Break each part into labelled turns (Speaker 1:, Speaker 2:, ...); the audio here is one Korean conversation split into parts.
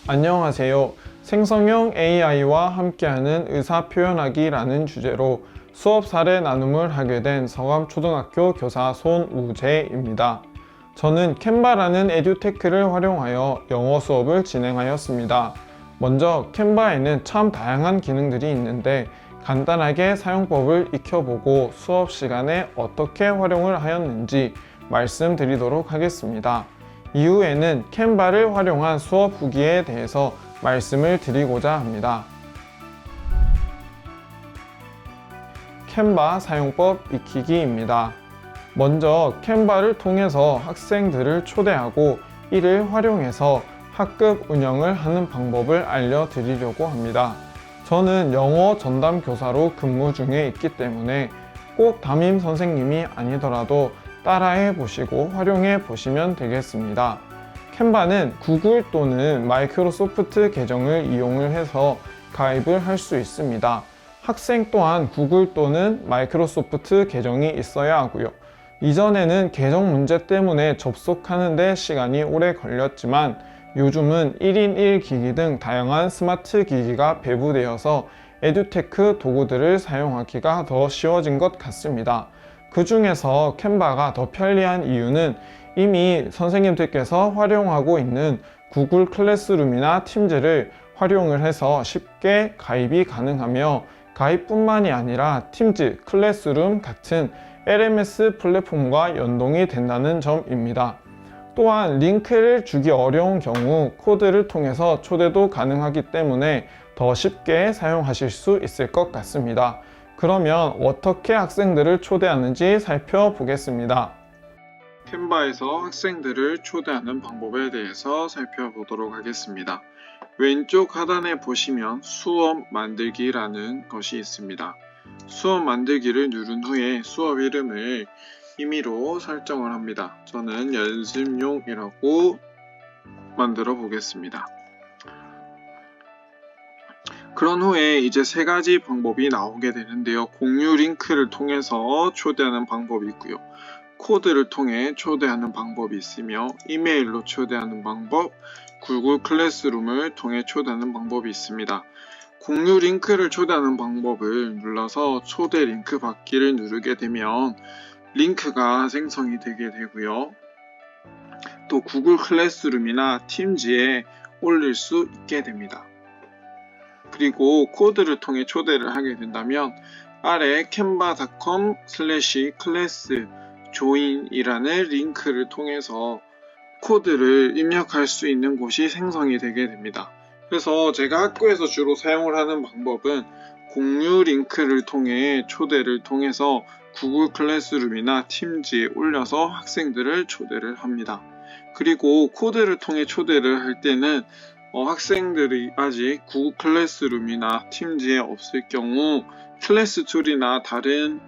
Speaker 1: 안녕하세요. 생성형 AI와 함께하는 의사 표현하기라는 주제로 수업 사례 나눔을 하게 된 서감초등학교 교사 손우재입니다. 저는 캔바라는 에듀테크를 활용하여 영어 수업을 진행하였습니다. 먼저 캔바에는 참 다양한 기능들이 있는데 간단하게 사용법을 익혀보고 수업 시간에 어떻게 활용을 하였는지 말씀드리도록 하겠습니다. 이후에는 캔바를 활용한 수업 후기에 대해서 말씀을 드리고자 합니다. 캔바 사용법 익히기입니다. 먼저 캔바를 통해서 학생들을 초대하고 이를 활용해서 학급 운영을 하는 방법을 알려드리려고 합니다. 저는 영어 전담 교사로 근무 중에 있기 때문에 꼭 담임 선생님이 아니더라도 따라해 보시고 활용해 보시면 되겠습니다. 캔바는 구글 또는 마이크로소프트 계정을 이용을 해서 가입을 할 수 있습니다. 학생 또한 구글 또는 마이크로소프트 계정이 있어야 하고요. 이전에는 계정 문제 때문에 접속하는 데 시간이 오래 걸렸지만 요즘은 1인 1기기 등 다양한 스마트 기기가 배부되어서 에듀테크 도구들을 사용하기가 더 쉬워진 것 같습니다. 그 중에서 캔바가 더 편리한 이유는 이미 선생님들께서 활용하고 있는 구글 클래스룸이나 팀즈를 활용을 해서 쉽게 가입이 가능하며 가입뿐만이 아니라 팀즈, 클래스룸 같은 LMS 플랫폼과 연동이 된다는 점입니다. 또한 링크를 주기 어려운 경우 코드를 통해서 초대도 가능하기 때문에 더 쉽게 사용하실 수 있을 것 같습니다. 그러면 어떻게 학생들을 초대하는지 살펴보겠습니다. 캔바에서 학생들을 초대하는 방법에 대해서 살펴보도록 하겠습니다. 왼쪽 하단에 보시면 수업 만들기라는 것이 있습니다. 수업 만들기를 누른 후에 수업 이름을 임의로 설정을 합니다. 저는 연습용이라고 만들어 보겠습니다. 그런 후에 이제 세 가지 방법이 나오게 되는데요. 공유 링크를 통해서 초대하는 방법이 있고요. 코드를 통해 초대하는 방법이 있으며 이메일로 초대하는 방법, 구글 클래스룸을 통해 초대하는 방법이 있습니다. 공유 링크를 초대하는 방법을 눌러서 초대 링크 받기를 누르게 되면 링크가 생성이 되게 되고요. 또 구글 클래스룸이나 팀즈에 올릴 수 있게 됩니다. 그리고 코드를 통해 초대를 하게 된다면 아래 canva.com/class join이라는 링크를 통해서 코드를 입력할 수 있는 곳이 생성이 되게 됩니다. 그래서 제가 학교에서 주로 사용을 하는 방법은 공유 링크를 통해 초대를 통해서 구글 클래스룸이나 팀즈에 올려서 학생들을 초대를 합니다. 그리고 코드를 통해 초대를 할 때는 학생들이 아직 구글 클래스룸이나 팀즈에 없을 경우 클래스 툴이나 다른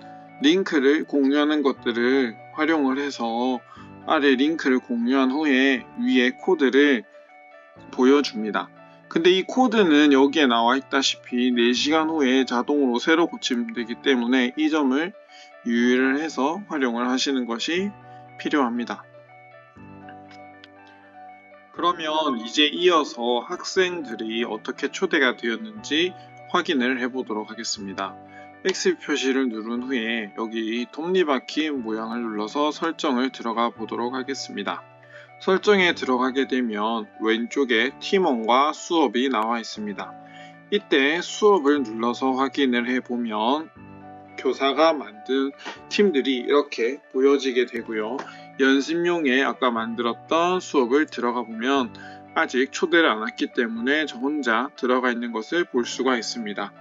Speaker 1: 링크를 공유하는 것들을 활용을 해서 아래 링크를 공유한 후에 위에 코드를 보여줍니다. 근데 이 코드는 여기에 나와 있다시피 4시간 후에 자동으로 새로 고침되기 때문에 이 점을 유의를 해서 활용을 하시는 것이 필요합니다. 그러면 이제 이어서 학생들이 어떻게 초대가 되었는지 확인을 해보도록 하겠습니다. X 표시를 누른 후에 여기 톱니바퀴 모양을 눌러서 설정을 들어가 보도록 하겠습니다. 설정에 들어가게 되면 왼쪽에 팀원과 수업이 나와 있습니다. 이때 수업을 눌러서 확인을 해보면 교사가 만든 팀들이 이렇게 보여지게 되고요. 연습용에 아까 만들었던 수업을 들어가 보면 아직 초대를 안 했기 때문에 저 혼자 들어가 있는 것을 볼 수가 있습니다.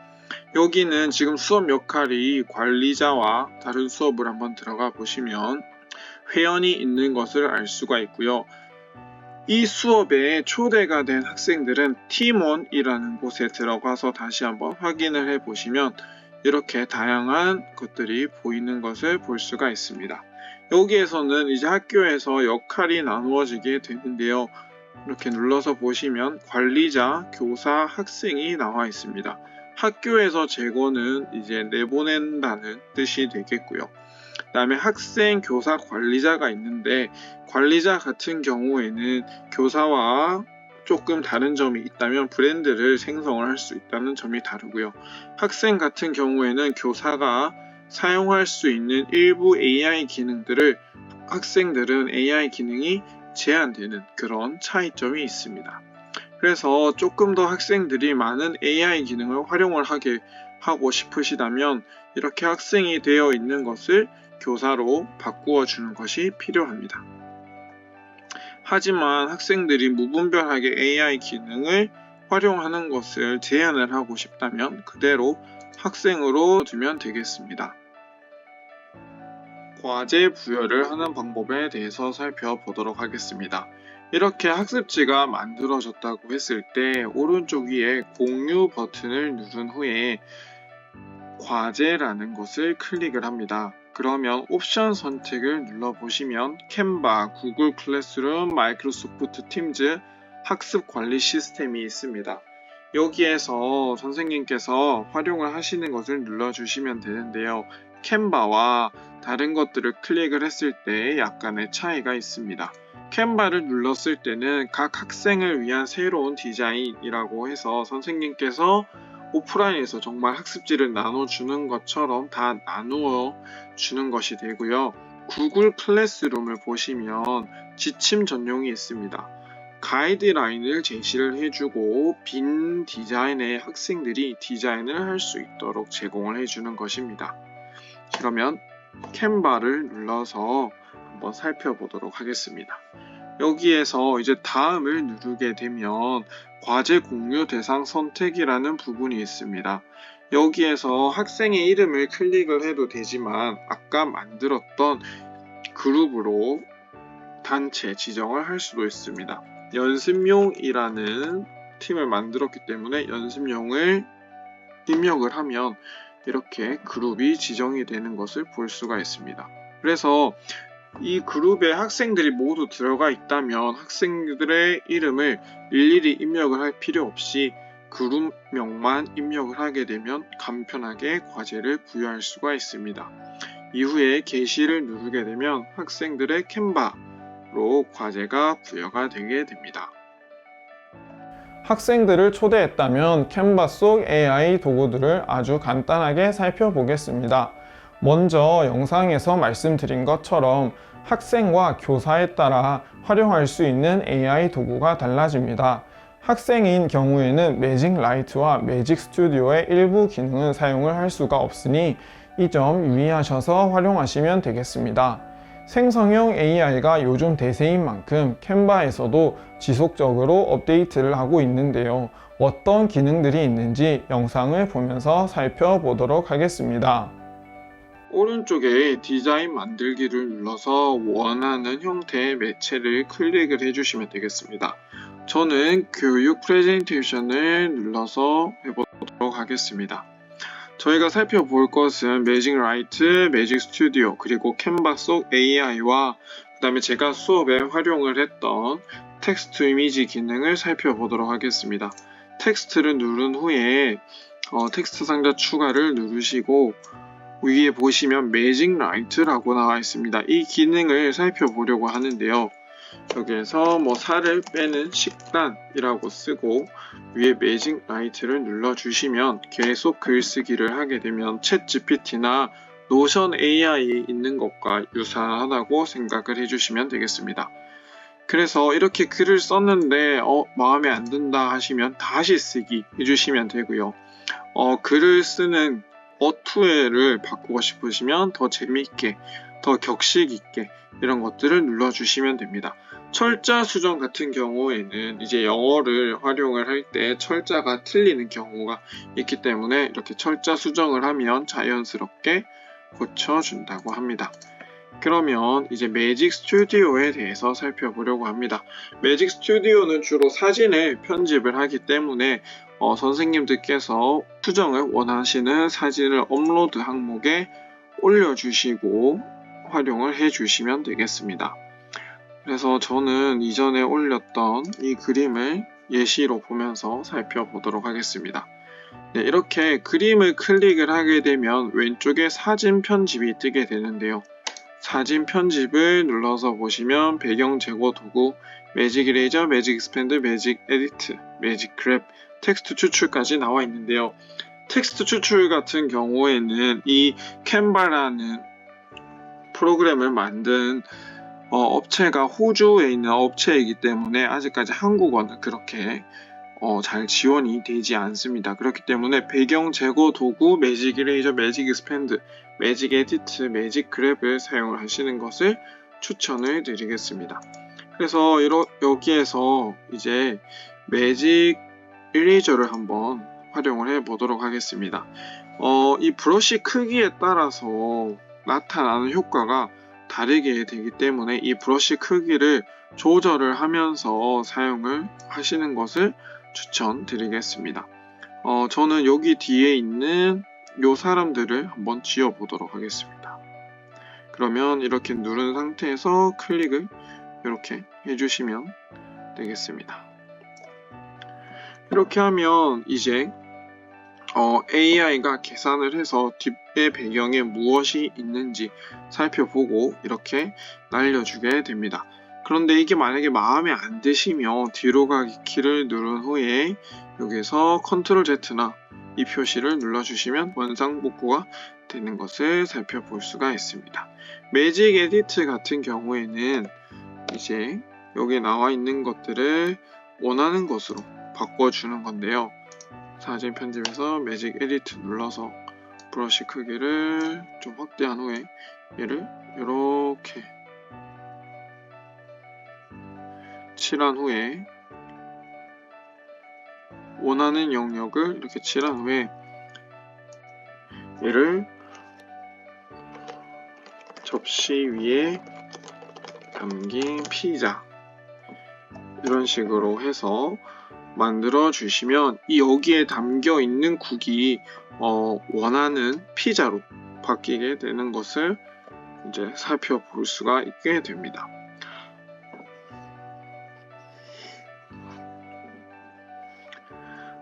Speaker 1: 여기는 지금 수업 역할이 관리자와 다른 수업을 한번 들어가 보시면 회원이 있는 것을 알 수가 있고요. 이 수업에 초대가 된 학생들은 팀원이라는 곳에 들어가서 다시 한번 확인을 해 보시면 이렇게 다양한 것들이 보이는 것을 볼 수가 있습니다. 여기에서는 이제 학교에서 역할이 나누어지게 되는데요. 이렇게 눌러서 보시면 관리자, 교사, 학생이 나와 있습니다. 학교에서 재고는 이제 내보낸다는 뜻이 되겠고요. 그다음에 학생, 교사, 관리자가 있는데 관리자 같은 경우에는 교사와 조금 다른 점이 있다면 브랜드를 생성을 할 수 있다는 점이 다르고요. 학생 같은 경우에는 교사가 사용할 수 있는 일부 AI 기능들을 학생들은 AI 기능이 제한되는 그런 차이점이 있습니다. 그래서 조금 더 학생들이 많은 AI 기능을 활용을 하고 싶으시다면 이렇게 학생이 되어 있는 것을 교사로 바꾸어 주는 것이 필요합니다. 하지만 학생들이 무분별하게 AI 기능을 활용하는 것을 제한을 하고 싶다면 그대로 학생으로 두면 되겠습니다. 과제 부여를 하는 방법에 대해서 살펴보도록 하겠습니다. 이렇게 학습지가 만들어졌다고 했을 때 오른쪽 위에 공유 버튼을 누른 후에 과제라는 것을 클릭을 합니다. 그러면 옵션 선택을 눌러보시면 캔바, 구글 클래스룸, 마이크로소프트 팀즈 학습 관리 시스템이 있습니다. 여기에서 선생님께서 활용을 하시는 것을 눌러주시면 되는데요. 캔바와 다른 것들을 클릭을 했을 때 약간의 차이가 있습니다. 캔바를 눌렀을 때는 각 학생을 위한 새로운 디자인이라고 해서 선생님께서 오프라인에서 정말 학습지를 나눠주는 것처럼 다 나누어 주는 것이 되고요. 구글 클래스룸을 보시면 지침 전용이 있습니다. 가이드라인을 제시를 해주고 빈 디자인의 학생들이 디자인을 할 수 있도록 제공을 해주는 것입니다. 그러면 캔바를 눌러서 한번 살펴보도록 하겠습니다. 여기에서 이제 다음을 누르게 되면 과제 공유 대상 선택이라는 부분이 있습니다. 여기에서 학생의 이름을 클릭을 해도 되지만 아까 만들었던 그룹으로 단체 지정을 할 수도 있습니다. 연습용이라는 팀을 만들었기 때문에 연습용을 입력을 하면 이렇게 그룹이 지정이 되는 것을 볼 수가 있습니다. 그래서 이 그룹에 학생들이 모두 들어가 있다면 학생들의 이름을 일일이 입력을 할 필요 없이 그룹명만 입력을 하게 되면 간편하게 과제를 부여할 수가 있습니다. 이후에 게시를 누르게 되면 학생들의 캔바로 과제가 부여가 되게 됩니다. 학생들을 초대했다면 캔바 속 AI 도구들을 아주 간단하게 살펴보겠습니다. 먼저 영상에서 말씀드린 것처럼 학생과 교사에 따라 활용할 수 있는 AI 도구가 달라집니다. 학생인 경우에는 매직 라이트와 매직 스튜디오의 일부 기능은 사용을 할 수가 없으니 이 점 유의하셔서 활용하시면 되겠습니다. 생성형 AI가 요즘 대세인 만큼 캔바에서도 지속적으로 업데이트를 하고 있는데요. 어떤 기능들이 있는지 영상을 보면서 살펴보도록 하겠습니다. 오른쪽에 디자인 만들기를 눌러서 원하는 형태의 매체를 클릭을 해주시면 되겠습니다. 저는 교육 프레젠테이션을 눌러서 해보도록 하겠습니다. 저희가 살펴볼 것은 매직 라이트, 매직 스튜디오, 그리고 캔바 속 AI와 그 다음에 제가 수업에 활용을 했던 텍스트 이미지 기능을 살펴보도록 하겠습니다. 텍스트를 누른 후에 텍스트 상자 추가를 누르시고 위에 보시면 매직 라이트라고 나와 있습니다. 이 기능을 살펴보려고 하는데요. 여기에서 살을 빼는 식단이라고 쓰고 위에 매직 라이트를 눌러주시면 계속 글쓰기를 하게 되면 챗 GPT나 노션 AI 있는 것과 유사하다고 생각을 해주시면 되겠습니다. 그래서 이렇게 글을 썼는데 마음에 안 든다 하시면 다시 쓰기 해주시면 되고요. 글을 쓰는 어투를 바꾸고 싶으시면 더 재미있게, 더 격식 있게 이런 것들을 눌러주시면 됩니다. 철자 수정 같은 경우에는 이제 영어를 활용을 할 때 철자가 틀리는 경우가 있기 때문에 이렇게 철자 수정을 하면 자연스럽게 고쳐준다고 합니다. 그러면 이제 매직 스튜디오에 대해서 살펴보려고 합니다. 매직 스튜디오는 주로 사진을 편집을 하기 때문에 선생님들께서 수정을 원하시는 사진을 업로드 항목에 올려주시고 활용을 해주시면 되겠습니다. 그래서 저는 이전에 올렸던 이 그림을 예시로 보면서 살펴보도록 하겠습니다. 네, 이렇게 그림을 클릭을 하게 되면 왼쪽에 사진 편집이 뜨게 되는데요. 사진 편집을 눌러서 보시면 배경 제거 도구, 매직 이레이저, 매직 익스펜드, 매직 에디트, 매직 그랩, 텍스트 추출까지 나와 있는데요. 텍스트 추출 같은 경우에는 이 캔바라는 프로그램을 만든 업체가 호주에 있는 업체이기 때문에 아직까지 한국어는 그렇게 잘 지원이 되지 않습니다. 그렇기 때문에 배경 제거 도구, 매직 이레이저, 매직 익스펜드, 매직 에디트, 매직 그랩을 사용을 하시는 것을 추천을 드리겠습니다. 그래서 여기에서 이제 매직 이레이저를 한번 활용을 해 보도록 하겠습니다. 이 브러쉬 크기에 따라서 나타나는 효과가 다르게 되기 때문에 이 브러쉬 크기를 조절을 하면서 사용을 하시는 것을 추천드리겠습니다. 저는 여기 뒤에 있는 요 사람들을 한번 지워 보도록 하겠습니다. 그러면 이렇게 누른 상태에서 클릭을 이렇게 해주시면 되겠습니다. 이렇게 하면 이제 AI가 계산을 해서 뒷의 배경에 무엇이 있는지 살펴보고 이렇게 날려주게 됩니다. 그런데 이게 만약에 마음에 안 드시면 뒤로 가기 키를 누른 후에 여기서 컨트롤 Z나 이 표시를 눌러주시면 원상 복구가 되는 것을 살펴볼 수가 있습니다. 매직 에디트 같은 경우에는 이제 여기 나와 있는 것들을 원하는 것으로 바꿔주는 건데요. 사진 편집에서 매직 에디트 눌러서 브러쉬 크기를 좀 확대한 후에 얘를 이렇게 칠한 후에 원하는 영역을 이렇게 칠한 후에 얘를 접시 위에 담긴 피자 이런 식으로 해서 만들어 주시면 이 여기에 담겨 있는 국이 원하는 피자로 바뀌게 되는 것을 이제 살펴볼 수가 있게 됩니다.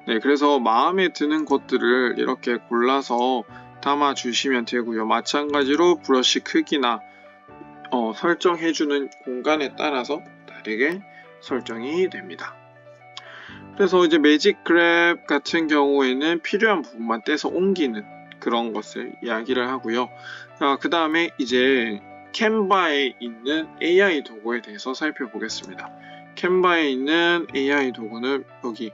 Speaker 1: 네, 그래서 마음에 드는 것들을 이렇게 골라서 담아 주시면 되고요. 마찬가지로 브러쉬 크기나 설정해주는 공간에 따라서 다르게 설정이 됩니다. 그래서 이제 매직 그랩 같은 경우에는 필요한 부분만 떼서 옮기는 그런 것을 이야기를 하고요. 그 다음에 이제 캔바에 있는 AI 도구에 대해서 살펴보겠습니다. 캔바에 있는 AI 도구는 여기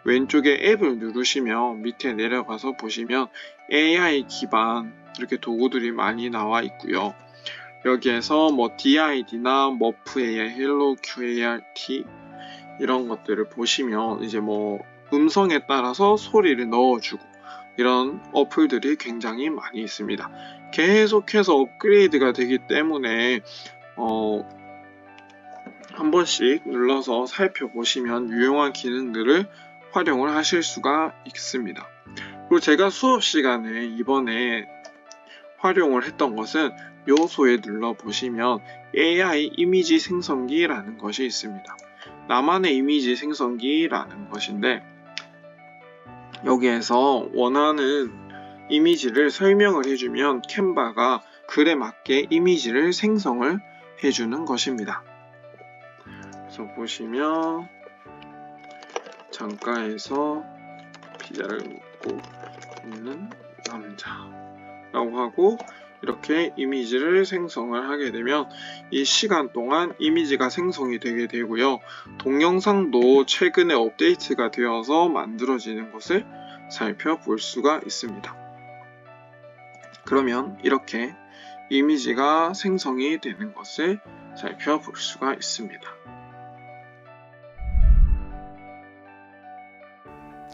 Speaker 1: 왼쪽에 앱을 누르시면 밑에 내려가서 보시면 AI 기반 이렇게 도구들이 많이 나와 있고요. 여기에서 뭐 DID나 머프 AI, 헬로 QART 이런 것들을 보시면 이제 뭐 음성에 따라서 소리를 넣어주고 이런 어플들이 굉장히 많이 있습니다. 계속해서 업그레이드가 되기 때문에 한 번씩 눌러서 살펴보시면 유용한 기능들을 활용을 하실 수가 있습니다. 그리고 제가 수업 시간에 이번에 활용을 했던 것은 요소에 눌러보시면 AI 이미지 생성기라는 것이 있습니다. 나만의 이미지 생성기라는 것인데 여기에서 원하는 이미지를 설명을 해주면 캔바가 글에 맞게 이미지를 생성을 해주는 것입니다. 그래서 보시면 창가에서 피자를 먹고 있는 남자라고 하고 이렇게 이미지를 생성을 하게 되면 이 시간 동안 이미지가 생성이 되게 되고요. 동영상도 최근에 업데이트가 되어서 만들어지는 것을 살펴볼 수가 있습니다. 그러면 이렇게 이미지가 생성이 되는 것을 살펴볼 수가 있습니다.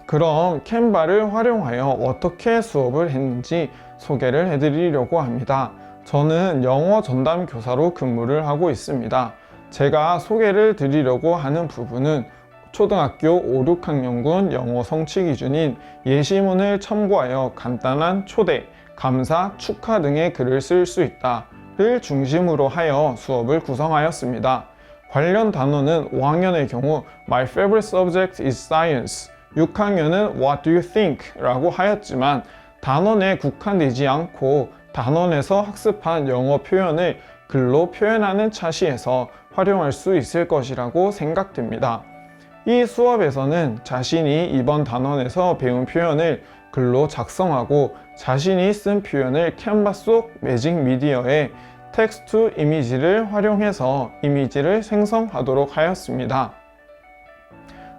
Speaker 1: 그럼 캔바를 활용하여 어떻게 수업을 했는지 소개를 해드리려고 합니다. 저는 영어 전담 교사로 근무를 하고 있습니다. 제가 소개를 드리려고 하는 부분은 초등학교 5, 6학년군 영어 성취 기준인 예시문을 첨부하여 간단한 초대, 감사, 축하 등의 글을 쓸 수 있다를 중심으로 하여 수업을 구성하였습니다. 관련 단어는 5학년의 경우 My favorite subject is science, 6학년은 What do you think? 라고 하였지만 단원에 국한되지 않고 단원에서 학습한 영어 표현을 글로 표현하는 차시에서 활용할 수 있을 것이라고 생각됩니다. 이 수업에서는 자신이 이번 단원에서 배운 표현을 글로 작성하고 자신이 쓴 표현을 캔바 속 매직 미디어에 텍스트 이미지를 활용해서 이미지를 생성하도록 하였습니다.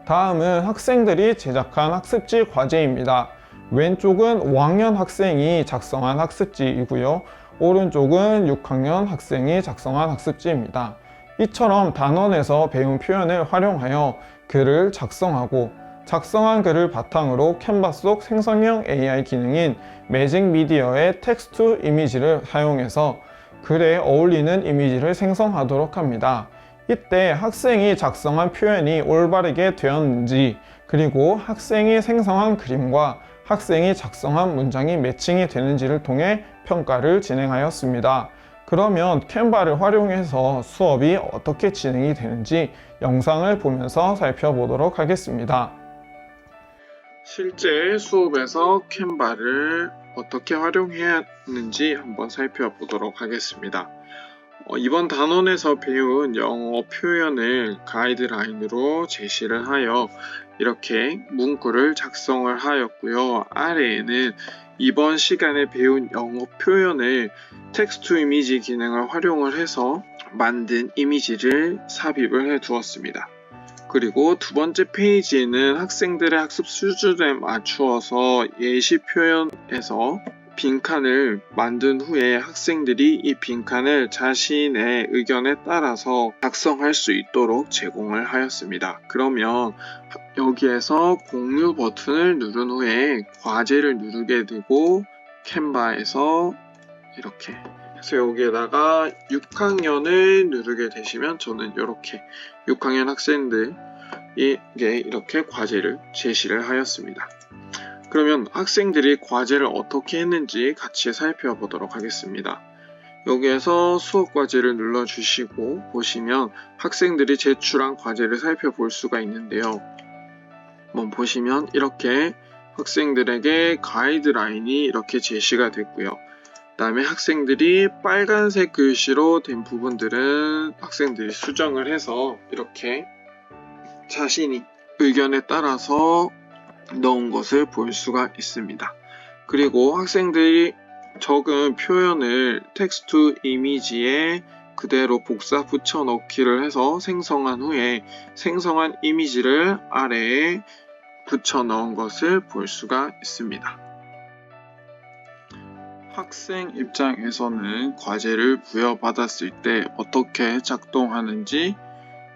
Speaker 1: 다음은 학생들이 제작한 학습지 과제입니다. 왼쪽은 5학년 학생이 작성한 학습지이고요. 오른쪽은 6학년 학생이 작성한 학습지입니다. 이처럼 단원에서 배운 표현을 활용하여 글을 작성하고 작성한 글을 바탕으로 캔바 속 생성형 AI 기능인 매직 미디어의 텍스트 이미지를 사용해서 글에 어울리는 이미지를 생성하도록 합니다. 이때 학생이 작성한 표현이 올바르게 되었는지, 그리고 학생이 생성한 그림과 학생이 작성한 문장이 매칭이 되는지를 통해 평가를 진행하였습니다. 그러면 캔바를 활용해서 수업이 어떻게 진행이 되는지 영상을 보면서 살펴보도록 하겠습니다. 실제 수업에서 캔바를 어떻게 활용해야 하는지 한번 살펴보도록 하겠습니다. 이번 단원에서 배운 영어 표현을 가이드라인으로 제시를 하여 이렇게 문구를 작성을 하였고요. 아래에는 이번 시간에 배운 영어 표현을 텍스트 이미지 기능을 활용을 해서 만든 이미지를 삽입을 해 두었습니다. 그리고 두 번째 페이지에는 학생들의 학습 수준에 맞추어서 예시 표현에서 빈칸을 만든 후에 학생들이 이 빈칸을 자신의 의견에 따라서 작성할 수 있도록 제공을 하였습니다. 그러면 여기에서 공유 버튼을 누른 후에 과제를 누르게 되고 캔바에서 이렇게 해서 여기에다가 6학년을 누르게 되시면 저는 이렇게 6학년 학생들에게 이렇게 과제를 제시를 하였습니다. 그러면 학생들이 과제를 어떻게 했는지 같이 살펴보도록 하겠습니다. 여기에서 수업 과제를 눌러주시고 보시면 학생들이 제출한 과제를 살펴볼 수가 있는데요. 한번 보시면 이렇게 학생들에게 가이드라인이 이렇게 제시가 됐고요. 그 다음에 학생들이 빨간색 글씨로 된 부분들은 학생들이 수정을 해서 이렇게 자신이 의견에 따라서 넣은 것을 볼 수가 있습니다. 그리고 학생들이 적은 표현을 텍스트 이미지에 그대로 복사 붙여 넣기를 해서 생성한 후에 생성한 이미지를 아래에 붙여 넣은 것을 볼 수가 있습니다. 학생 입장에서는 과제를 부여받았을 때 어떻게 작동하는지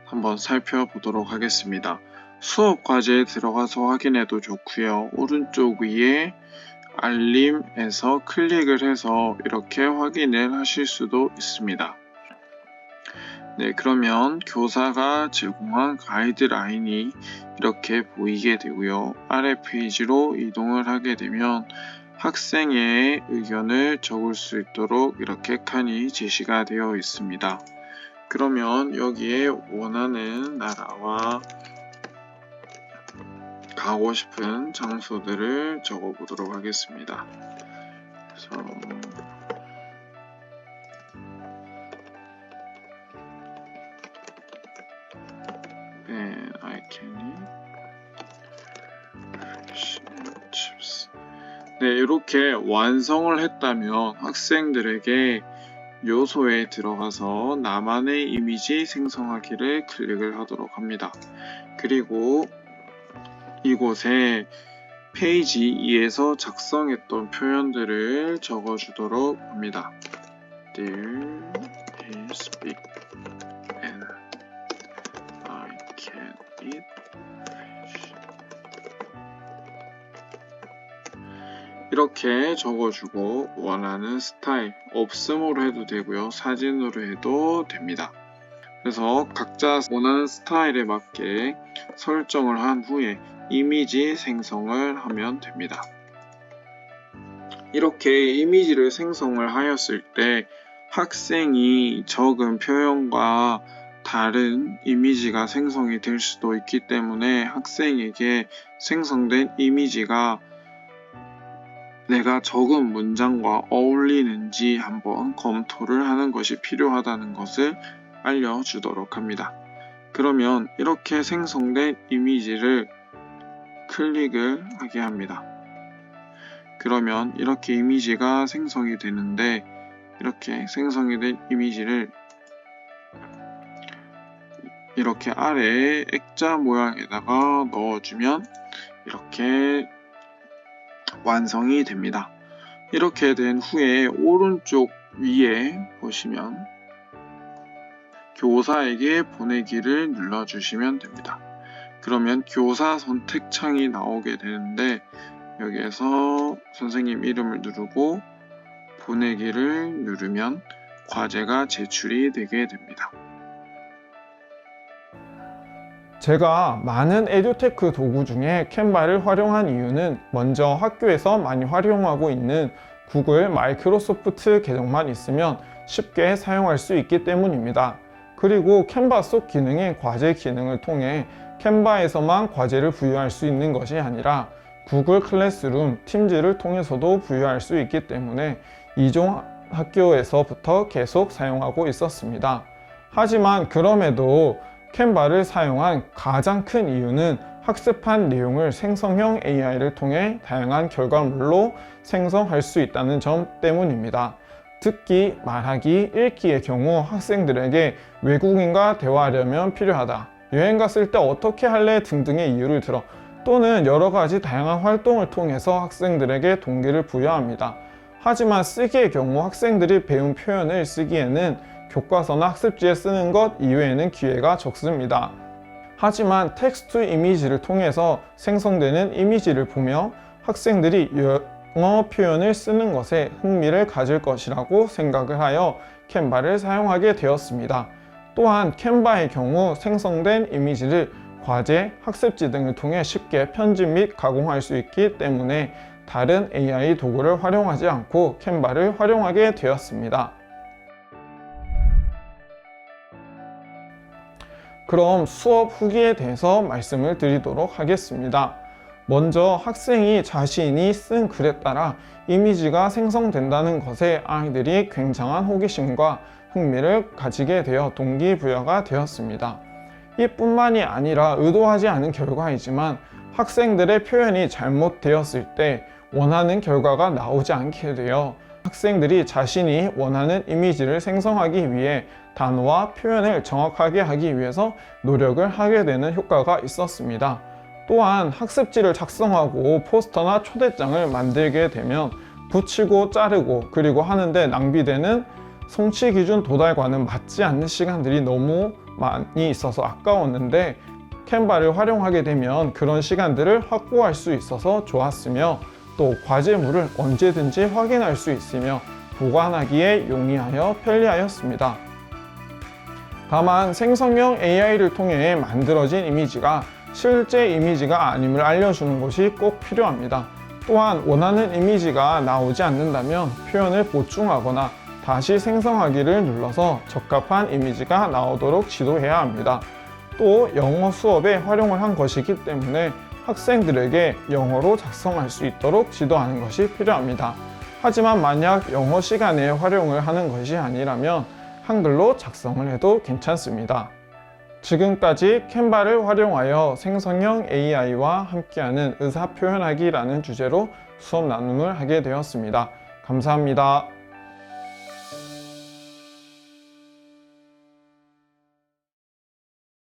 Speaker 1: 한번 살펴보도록 하겠습니다. 수업 과제에 들어가서 확인해도 좋고요. 오른쪽 위에 알림에서 클릭을 해서 이렇게 확인을 하실 수도 있습니다. 네, 그러면 교사가 제공한 가이드라인이 이렇게 보이게 되고요. 아래 페이지로 이동을 하게 되면 학생의 의견을 적을 수 있도록 이렇게 칸이 제시가 되어 있습니다. 그러면 여기에 원하는 나라와 가고 싶은 장소들을 적어 보도록 하겠습니다. 그래서 I can eat fish and chips. 네, 이렇게 완성을 했다면 학생들에게 요소에 들어가서 나만의 이미지 생성하기를 클릭을 하도록 합니다. 그리고 이곳에 페이지 2에서 작성했던 표현들을 적어주도록 합니다. There is big and I can eat fish. 이렇게 적어주고 원하는 스타일, 없음으로 해도 되고요. 사진으로 해도 됩니다. 그래서 각자 원하는 스타일에 맞게 설정을 한 후에 이미지 생성을 하면 됩니다. 이렇게 이미지를 생성을 하였을 때 학생이 적은 표현과 다른 이미지가 생성이 될 수도 있기 때문에 학생에게 생성된 이미지가 내가 적은 문장과 어울리는지 한번 검토를 하는 것이 필요하다는 것을 알려주도록 합니다. 그러면 이렇게 생성된 이미지를 클릭을 하게 합니다. 그러면 이렇게 이미지가 생성이 되는데, 이렇게 생성이 된 이미지를 이렇게 아래에 액자 모양에다가 넣어주면 이렇게 완성이 됩니다. 이렇게 된 후에 오른쪽 위에 보시면 교사에게 보내기를 눌러주시면 됩니다. 그러면 교사 선택창이 나오게 되는데, 여기에서 선생님 이름을 누르고 보내기를 누르면 과제가 제출이 되게 됩니다. 제가 많은 에듀테크 도구 중에 캔바를 활용한 이유는 먼저 학교에서 많이 활용하고 있는 구글 마이크로소프트 계정만 있으면 쉽게 사용할 수 있기 때문입니다. 그리고 캔바 속 기능인 과제 기능을 통해 캔바에서만 과제를 부여할 수 있는 것이 아니라 구글 클래스룸, 팀즈를 통해서도 부여할 수 있기 때문에 이종 학교에서부터 계속 사용하고 있었습니다. 하지만 그럼에도 캔바를 사용한 가장 큰 이유는 학습한 내용을 생성형 AI를 통해 다양한 결과물로 생성할 수 있다는 점 때문입니다. 듣기, 말하기, 읽기의 경우 학생들에게 외국인과 대화하려면 필요하다, 여행 갔을 때 어떻게 할래 등등의 이유를 들어 또는 여러 가지 다양한 활동을 통해서 학생들에게 동기를 부여합니다. 하지만 쓰기의 경우 학생들이 배운 표현을 쓰기에는 교과서나 학습지에 쓰는 것 이외에는 기회가 적습니다. 하지만 텍스트 이미지를 통해서 생성되는 이미지를 보며 학생들이 영어 표현을 쓰는 것에 흥미를 가질 것이라고 생각을 하여 캔바를 사용하게 되었습니다. 또한 캔바의 경우 생성된 이미지를 과제, 학습지 등을 통해 쉽게 편집 및 가공할 수 있기 때문에 다른 AI 도구를 활용하지 않고 캔바를 활용하게 되었습니다. 그럼 수업 후기에 대해서 말씀을 드리도록 하겠습니다. 먼저 학생이 자신이 쓴 글에 따라 이미지가 생성된다는 것에 아이들이 굉장한 호기심과 흥미를 가지게 되어 동기부여가 되었습니다. 이뿐만이 아니라 의도하지 않은 결과이지만 학생들의 표현이 잘못되었을 때 원하는 결과가 나오지 않게 되어 학생들이 자신이 원하는 이미지를 생성하기 위해 단어와 표현을 정확하게 하기 위해서 노력을 하게 되는 효과가 있었습니다. 또한 학습지를 작성하고 포스터나 초대장을 만들게 되면 붙이고 자르고 그리고 하는데 낭비되는 성취 기준 도달과는 맞지 않는 시간들이 너무 많이 있어서 아까웠는데 캔바를 활용하게 되면 그런 시간들을 확보할 수 있어서 좋았으며, 또 과제물을 언제든지 확인할 수 있으며 보관하기에 용이하여 편리하였습니다. 다만 생성형 AI를 통해 만들어진 이미지가 실제 이미지가 아님을 알려주는 것이 꼭 필요합니다. 또한 원하는 이미지가 나오지 않는다면 표현을 보충하거나 다시 생성하기를 눌러서 적합한 이미지가 나오도록 지도해야 합니다. 또 영어 수업에 활용을 한 것이기 때문에 학생들에게 영어로 작성할 수 있도록 지도하는 것이 필요합니다. 하지만 만약 영어 시간에 활용을 하는 것이 아니라면 한글로 작성을 해도 괜찮습니다. 지금까지 캔바를 활용하여 생성형 AI와 함께하는 의사표현하기라는 주제로 수업 나눔을 하게 되었습니다. 감사합니다.